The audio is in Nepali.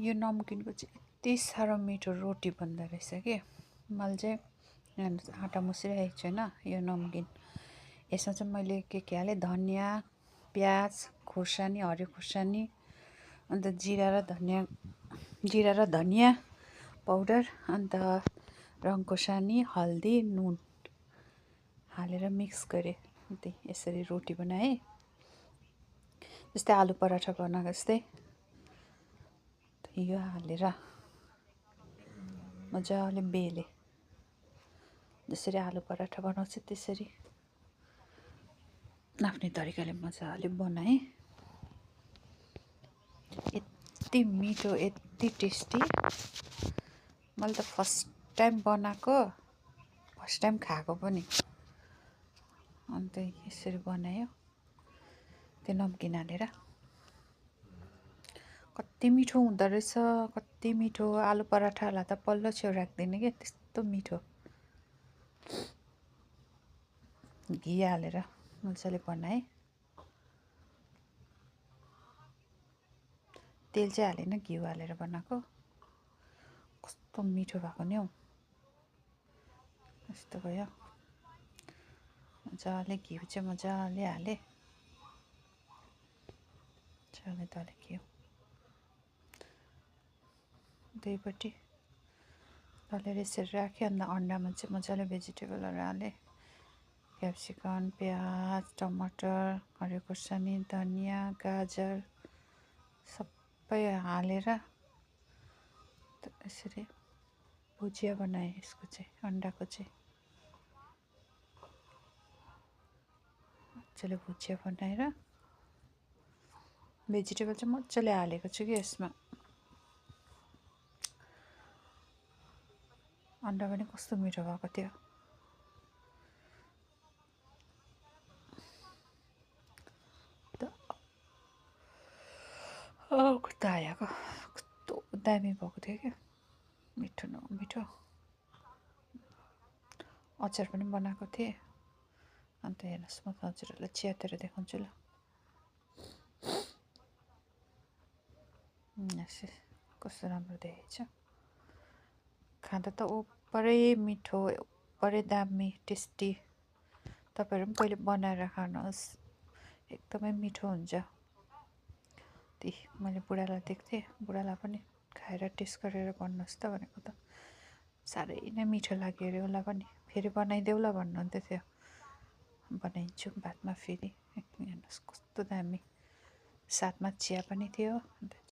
यो नमकिनको चाहिँ यति साह्रो मिठो रोटी बन्दो रहेछ कि मैले चाहिँ आँटा मुसिरहेको छु होइन। यो नमकिन यसमा चाहिँ मैले के हालेँ, धनियाँ, प्याज, खुर्सानी, हरियो खुर्सानी, अन्त जिरा र धनियाँ पाउडर, अन्त रङ खोर्सानी, हल्दी, नुन हालेर मिक्स गरेँ। अन्त यसरी रोटी बनाएँ, जस्तै आलु पराठा बनाएको जस्तै। यो हालेर मजाले बेलेँ, जसरी आलु पराठा बनाउँछ त्यसरी आफ्नै तरिकाले मजाले बनाएँ। यति मिठो, यति टेस्टी। मैले त फर्स्ट टाइम बनाएको, फर्स्ट टाइम खाएको पनि। अन्त यसरी बनायो त्यो नमकिन हालेर। कति मिठो हुँदो रहेछ, कति मिठो। आलु पराठालाई त पल्लो छेउ राख्दिनँ क्या, त्यस्तो मिठो। घि हालेर मजाले बनाएँ। तेल चाहिँ हालेन, घिउ हालेर बनाएको। कस्तो मिठो भएको नि हौ। यस्तो भयो। मजाले घिउ चाहिँ मजाले हालेँ, मजाले दले घिउ दुईपट्टि दलेर यसरी राखेँ। अन्त अन्डामा चाहिँ मजाले भेजिटेबलहरू हालेँ, क्याप्सिकम, प्याज, टमाटर, हरियो खुर्सानी, धनियाँ, गाजर सबै हालेर यसरी भुजिया बनाएँ। यसको चाहिँ अन्डाको चाहिँ मजाले भुजिया बनाएर भेजिटेबल चाहिँ मजाले हालेको छु कि यसमा। अन्डा पनि कस्तो मिठो भएको थियो। कस्तो आएको, कस्तो दामी भएको थियो क्या, मिठो न मिठो। अचार पनि बनाएको थिएँ। अन्त हेर्नुहोस्, म हजुरहरूलाई च्यातेर देखाउँछु ल। कस्तो राम्रो देखेछ। खाँदा त ओभरै मिठो, ओभरै दामी, टेस्टी। तपाईँहरू पनि पहिले बनाएर खानुहोस्, एकदमै मिठो हुन्छ। मैले बुढालाई दिएको थिएँ, बुढालाई पनि खाएर टेस्ट गरेर भन्नुहोस् त भनेको त। साह्रै नै मिठो लाग्यो अरे उसलाई पनि। फेरि बनाइदेऊ ल भन्नुहुँदै थियो। बनाइदिन्छु बादमा फेरि। हेर्नुहोस् कस्तो दामी। साथमा चिया पनि थियो। अन्त